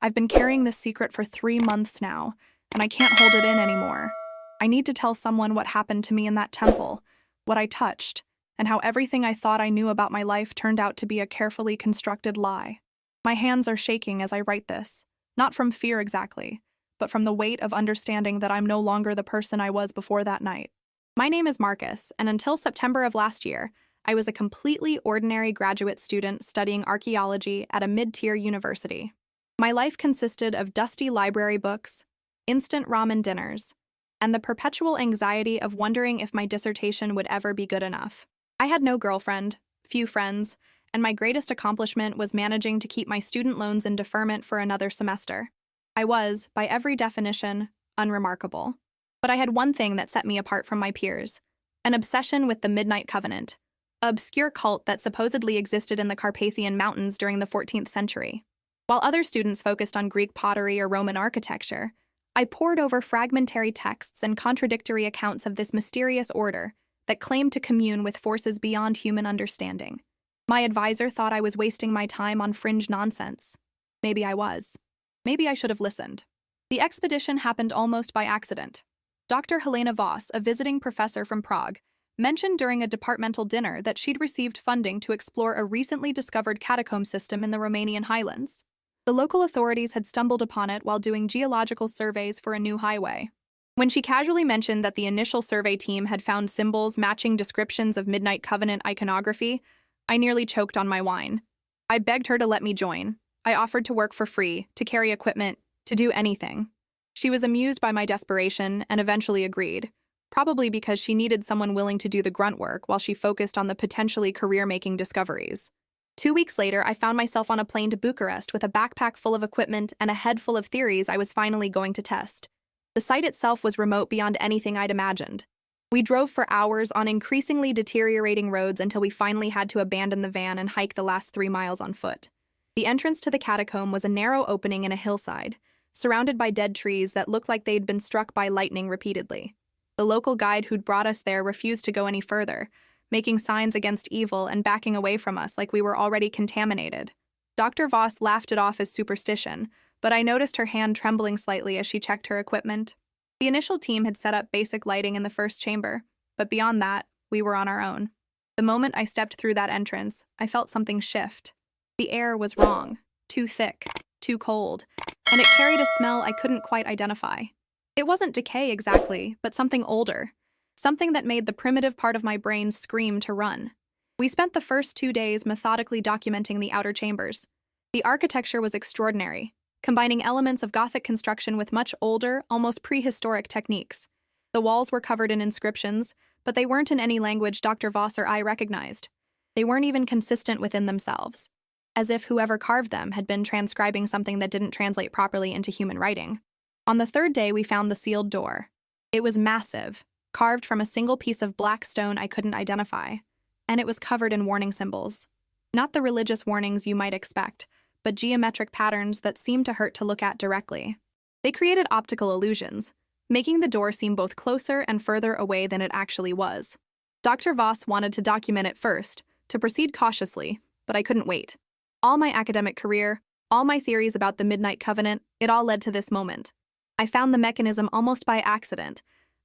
I've been carrying this secret for 3 months now, and I can't hold it in anymore. I need to tell someone what happened to me in that temple, what I touched, and how everything I thought I knew about my life turned out to be a carefully constructed lie. My hands are shaking as I write this, not from fear exactly, but from the weight of understanding that I'm no longer the person I was before that night. My name is Marcus, and until September of last year, I was a completely ordinary graduate student studying archaeology at a mid-tier university. My life consisted of dusty library books, instant ramen dinners, and the perpetual anxiety of wondering if my dissertation would ever be good enough. I had no girlfriend, few friends, and my greatest accomplishment was managing to keep my student loans in deferment for another semester. I was, by every definition, unremarkable. But I had one thing that set me apart from my peers: an obsession with the Midnight Covenant, an obscure cult that supposedly existed in the Carpathian Mountains during the 14th century. While other students focused on Greek pottery or Roman architecture, I pored over fragmentary texts and contradictory accounts of this mysterious order that claimed to commune with forces beyond human understanding. My advisor thought I was wasting my time on fringe nonsense. Maybe I was. Maybe I should have listened. The expedition happened almost by accident. Dr. Helena Voss, a visiting professor from Prague, mentioned during a departmental dinner that she'd received funding to explore a recently discovered catacomb system in the Romanian highlands. The local authorities had stumbled upon it while doing geological surveys for a new highway. When she casually mentioned that the initial survey team had found symbols matching descriptions of Midnight Covenant iconography, I nearly choked on my wine. I begged her to let me join. I offered to work for free, to carry equipment, to do anything. She was amused by my desperation and eventually agreed, probably because she needed someone willing to do the grunt work while she focused on the potentially career-making discoveries. 2 weeks later, I found myself on a plane to Bucharest with a backpack full of equipment and a head full of theories I was finally going to test. The site itself was remote beyond anything I'd imagined. We drove for hours on increasingly deteriorating roads until we finally had to abandon the van and hike the last 3 miles on foot. The entrance to the catacomb was a narrow opening in a hillside, surrounded by dead trees that looked like they'd been struck by lightning repeatedly. The local guide who'd brought us there refused to go any further, making signs against evil and backing away from us like we were already contaminated. Dr. Voss laughed it off as superstition, but I noticed her hand trembling slightly as she checked her equipment. The initial team had set up basic lighting in the first chamber, but beyond that, we were on our own. The moment I stepped through that entrance, I felt something shift. The air was wrong, too thick, too cold, and it carried a smell I couldn't quite identify. It wasn't decay exactly, but something older. Something that made the primitive part of my brain scream to run. We spent the first 2 days methodically documenting the outer chambers. The architecture was extraordinary, combining elements of Gothic construction with much older, almost prehistoric techniques. The walls were covered in inscriptions, but they weren't in any language Dr. Voss or I recognized. They weren't even consistent within themselves, as if whoever carved them had been transcribing something that didn't translate properly into human writing. On the 3rd day, we found the sealed door. It was massive, carved from a single piece of black stone I couldn't identify, and it was covered in warning symbols. Not the religious warnings you might expect, but geometric patterns that seemed to hurt to look at directly. They created optical illusions, making the door seem both closer and further away than it actually was. Dr. Voss wanted to document it first, to proceed cautiously, but I couldn't wait. All my academic career, all my theories about the Midnight Covenant, it all led to this moment. I found the mechanism almost by accident,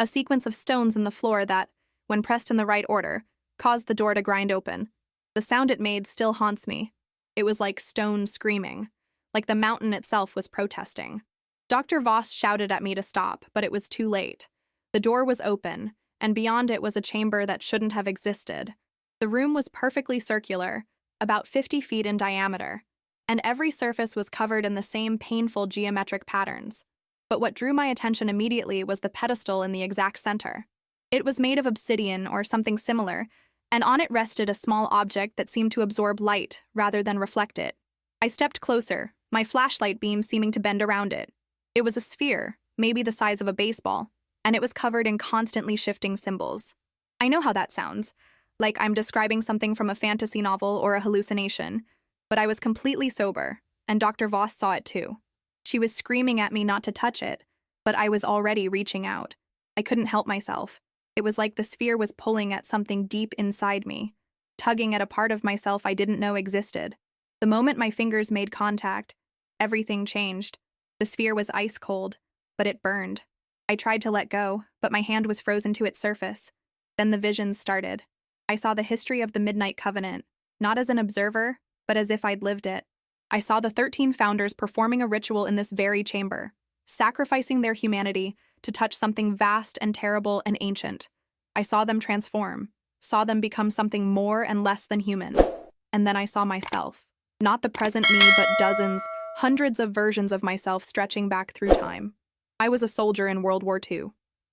a sequence of stones in the floor that, when pressed in the right order, caused the door to grind open. The sound it made still haunts me. It was like stone screaming, like the mountain itself was protesting. Dr. Voss shouted at me to stop, but it was too late. The door was open, and beyond it was a chamber that shouldn't have existed. The room was perfectly circular, about 50 feet in diameter, and every surface was covered in the same painful geometric patterns. But what drew my attention immediately was the pedestal in the exact center. It was made of obsidian or something similar, and on it rested a small object that seemed to absorb light rather than reflect it. I stepped closer, my flashlight beam seeming to bend around it. It was a sphere, maybe the size of a baseball, and it was covered in constantly shifting symbols. I know how that sounds, like I'm describing something from a fantasy novel or a hallucination, but I was completely sober, and Dr. Voss saw it too. She was screaming at me not to touch it, but I was already reaching out. I couldn't help myself. It was like the sphere was pulling at something deep inside me, tugging at a part of myself I didn't know existed. The moment my fingers made contact, Everything changed. The sphere was ice cold, but it burned. I tried to let go, but my hand was frozen to its surface. Then the visions started. I saw the history of the Midnight Covenant, not as an observer, but as if I'd lived it. I saw the 13 founders performing a ritual in this very chamber, sacrificing their humanity to touch something vast and terrible and ancient. I saw them transform, saw them become something more and less than human. And then I saw myself. Not the present me, but dozens, hundreds of versions of myself stretching back through time. I was a soldier in World War II.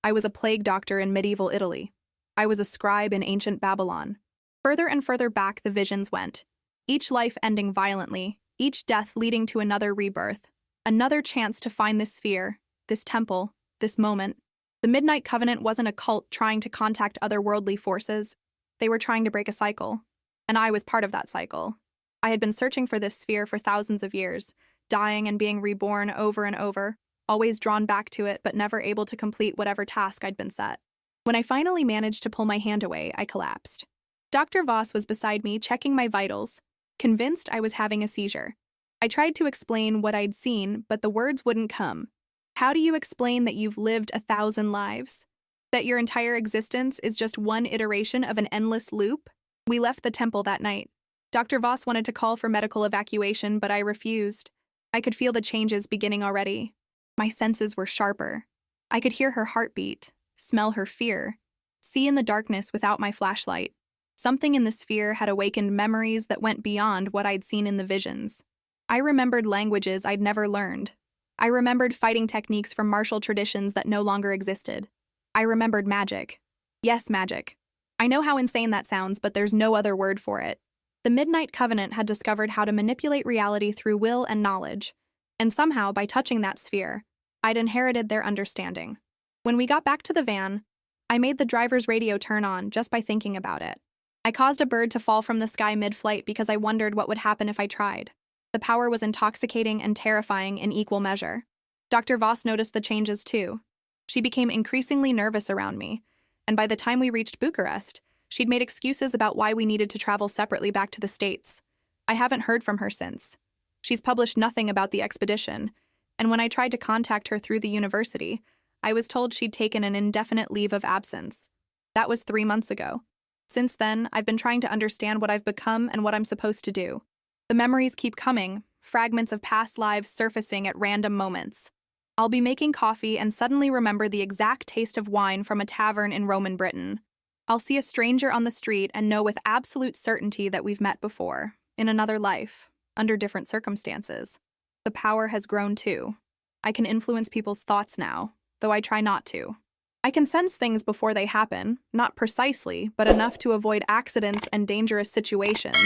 I was a plague doctor in medieval Italy. I was a scribe in ancient Babylon. Further and further back the visions went, each life ending violently, each death leading to another rebirth, another chance to find this sphere, this temple, this moment. The Midnight Covenant wasn't a cult trying to contact otherworldly forces. They were trying to break a cycle. And I was part of that cycle. I had been searching for this sphere for thousands of years, dying and being reborn over and over, always drawn back to it but never able to complete whatever task I'd been set. When I finally managed to pull my hand away, I collapsed. Dr. Voss was beside me, checking my vitals, convinced I was having a seizure. I tried to explain what I'd seen, but the words wouldn't come. How do you explain that you've lived 1,000 lives? That your entire existence is just one iteration of an endless loop? We left the temple that night. Dr. Voss wanted to call for medical evacuation, but I refused. I could feel the changes beginning already. My senses were sharper. I could hear her heartbeat, smell her fear, see in the darkness without my flashlight. Something in the sphere had awakened memories that went beyond what I'd seen in the visions. I remembered languages I'd never learned. I remembered fighting techniques from martial traditions that no longer existed. I remembered magic. Yes, magic. I know how insane that sounds, but there's no other word for it. The Midnight Covenant had discovered how to manipulate reality through will and knowledge, and somehow, by touching that sphere, I'd inherited their understanding. When we got back to the van, I made the driver's radio turn on just by thinking about it. I caused a bird to fall from the sky mid-flight because I wondered what would happen if I tried. The power was intoxicating and terrifying in equal measure. Dr. Voss noticed the changes too. She became increasingly nervous around me, and by the time we reached Bucharest, she'd made excuses about why we needed to travel separately back to the States. I haven't heard from her since. She's published nothing about the expedition, and when I tried to contact her through the university, I was told she'd taken an indefinite leave of absence. That was 3 months ago. Since then, I've been trying to understand what I've become and what I'm supposed to do. The memories keep coming, fragments of past lives surfacing at random moments. I'll be making coffee and suddenly remember the exact taste of wine from a tavern in Roman Britain. I'll see a stranger on the street and know with absolute certainty that we've met before, in another life, under different circumstances. The power has grown too. I can influence people's thoughts now, though I try not to. I can sense things before they happen, not precisely, but enough to avoid accidents and dangerous situations.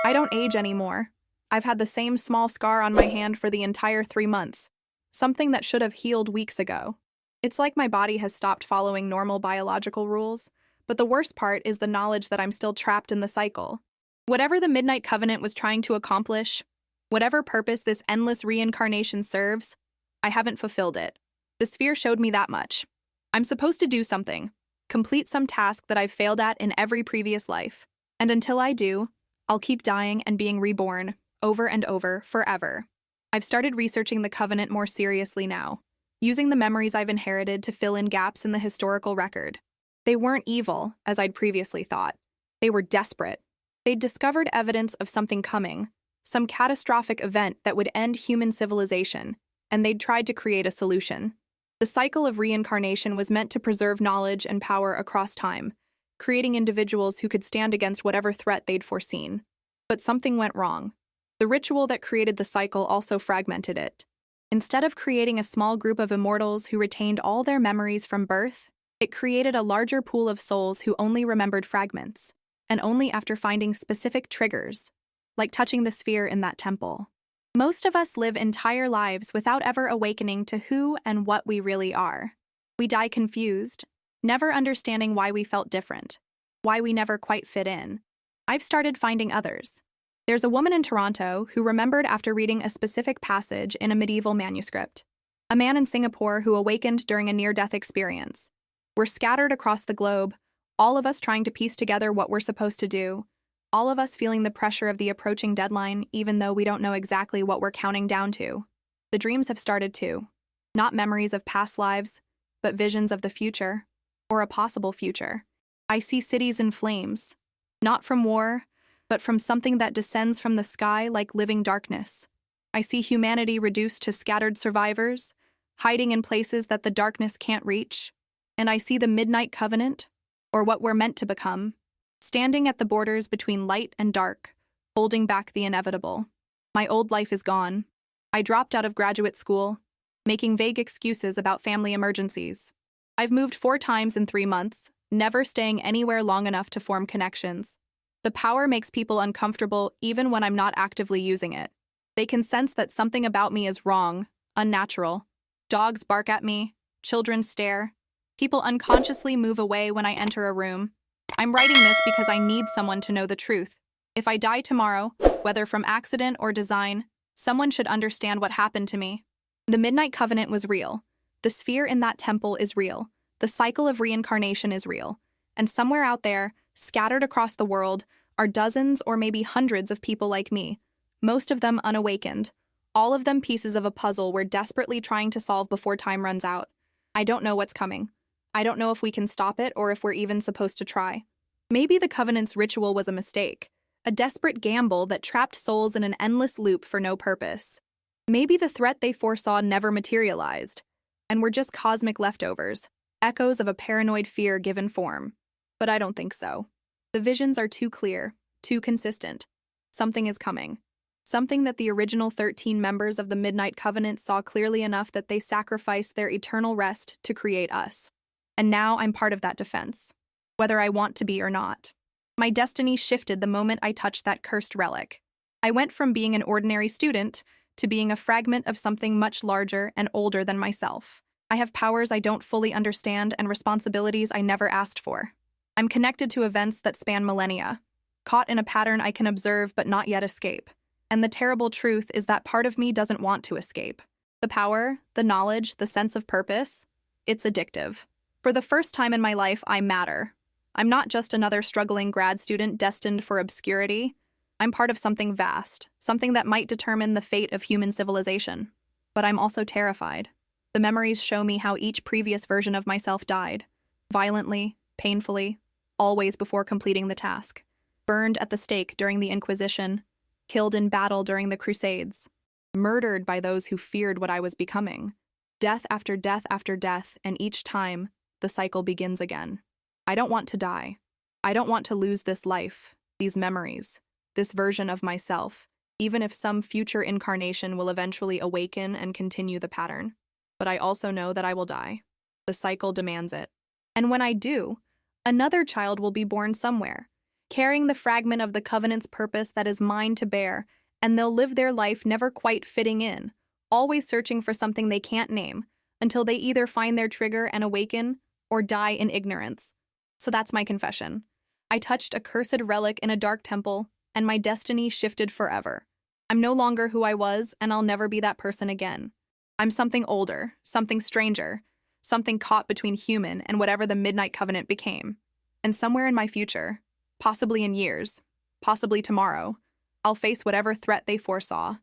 I don't age anymore. I've had the same small scar on my hand for the entire 3 months, something that should have healed weeks ago. It's like my body has stopped following normal biological rules, but the worst part is the knowledge that I'm still trapped in the cycle. Whatever the Midnight Covenant was trying to accomplish, whatever purpose this endless reincarnation serves, I haven't fulfilled it. The sphere showed me that much. I'm supposed to do something, complete some task that I've failed at in every previous life. And until I do, I'll keep dying and being reborn, over and over, forever. I've started researching the Covenant more seriously now, using the memories I've inherited to fill in gaps in the historical record. They weren't evil, as I'd previously thought. They were desperate. They'd discovered evidence of something coming, some catastrophic event that would end human civilization, and they'd tried to create a solution. The cycle of reincarnation was meant to preserve knowledge and power across time, creating individuals who could stand against whatever threat they'd foreseen. But something went wrong. The ritual that created the cycle also fragmented it. Instead of creating a small group of immortals who retained all their memories from birth, it created a larger pool of souls who only remembered fragments, and only after finding specific triggers, like touching the sphere in that temple. Most of us live entire lives without ever awakening to who and what we really are. We die confused, never understanding why we felt different, why we never quite fit in. I've started finding others. There's a woman in Toronto who remembered after reading a specific passage in a medieval manuscript. A man in Singapore who awakened during a near-death experience. We're scattered across the globe, all of us trying to piece together what we're supposed to do. All of us feeling the pressure of the approaching deadline, even though we don't know exactly what we're counting down to. The dreams have started too. Not memories of past lives, but visions of the future, or a possible future. I see cities in flames, not from war, but from something that descends from the sky like living darkness. I see humanity reduced to scattered survivors, hiding in places that the darkness can't reach. And I see the Midnight Covenant, or what we're meant to become, standing at the borders between light and dark, holding back the inevitable. My old life is gone. I dropped out of graduate school, making vague excuses about family emergencies. I've moved 4 times in 3 months, never staying anywhere long enough to form connections. The power makes people uncomfortable even when I'm not actively using it. They can sense that something about me is wrong, unnatural. Dogs bark at me, children stare. People unconsciously move away when I enter a room. I'm writing this because I need someone to know the truth. If I die tomorrow, whether from accident or design, someone should understand what happened to me. The Midnight Covenant was real. The sphere in that temple is real. The cycle of reincarnation is real. And somewhere out there, scattered across the world, are dozens or maybe hundreds of people like me, most of them unawakened, all of them pieces of a puzzle we're desperately trying to solve before time runs out. I don't know what's coming. I don't know if we can stop it or if we're even supposed to try. Maybe the Covenant's ritual was a mistake, a desperate gamble that trapped souls in an endless loop for no purpose. Maybe the threat they foresaw never materialized, and we're just cosmic leftovers, echoes of a paranoid fear given form. But I don't think so. The visions are too clear, too consistent. Something is coming. Something that the original 13 members of the Midnight Covenant saw clearly enough that they sacrificed their eternal rest to create us. And now I'm part of that defense, whether I want to be or not. My destiny shifted the moment I touched that cursed relic. I went from being an ordinary student to being a fragment of something much larger and older than myself. I have powers I don't fully understand and responsibilities I never asked for. I'm connected to events that span millennia, caught in a pattern I can observe but not yet escape. And the terrible truth is that part of me doesn't want to escape. The power, the knowledge, the sense of purpose, it's addictive. For the first time in my life, I matter. I'm not just another struggling grad student destined for obscurity. I'm part of something vast, something that might determine the fate of human civilization. But I'm also terrified. The memories show me how each previous version of myself died. Violently, painfully, always before completing the task. Burned at the stake during the Inquisition, killed in battle during the Crusades, murdered by those who feared what I was becoming. Death after death after death, and each time, the cycle begins again. I don't want to die. I don't want to lose this life, these memories, this version of myself, even if some future incarnation will eventually awaken and continue the pattern. But I also know that I will die. The cycle demands it. And when I do, another child will be born somewhere, carrying the fragment of the Covenant's purpose that is mine to bear, and they'll live their life never quite fitting in, always searching for something they can't name, until they either find their trigger and awaken, or die in ignorance. So that's my confession. I touched a cursed relic in a dark temple, and my destiny shifted forever. I'm no longer who I was, and I'll never be that person again. I'm something older, something stranger, something caught between human and whatever the Midnight Covenant became. And somewhere in my future, possibly in years, possibly tomorrow, I'll face whatever threat they foresaw,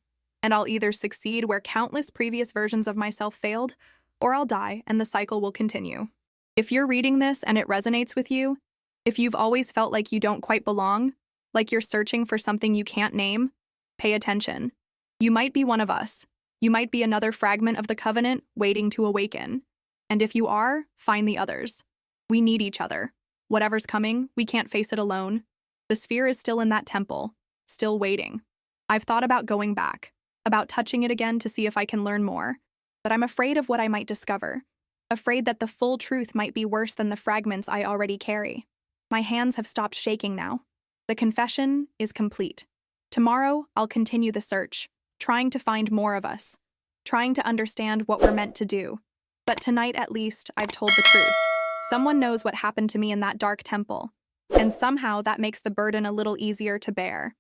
and I'll either succeed where countless previous versions of myself failed, or I'll die and the cycle will continue. If you're reading this and it resonates with you, if you've always felt like you don't quite belong, like you're searching for something you can't name, pay attention. You might be one of us. You might be another fragment of the Covenant waiting to awaken. And if you are, find the others. We need each other. Whatever's coming, we can't face it alone. The sphere is still in that temple, still waiting. I've thought about going back, about touching it again to see if I can learn more, but I'm afraid of what I might discover, afraid that the full truth might be worse than the fragments I already carry. My hands have stopped shaking now. The confession is complete. Tomorrow, I'll continue the search, trying to find more of us, trying to understand what we're meant to do. But tonight, at least, I've told the truth. Someone knows what happened to me in that dark temple, and somehow that makes the burden a little easier to bear.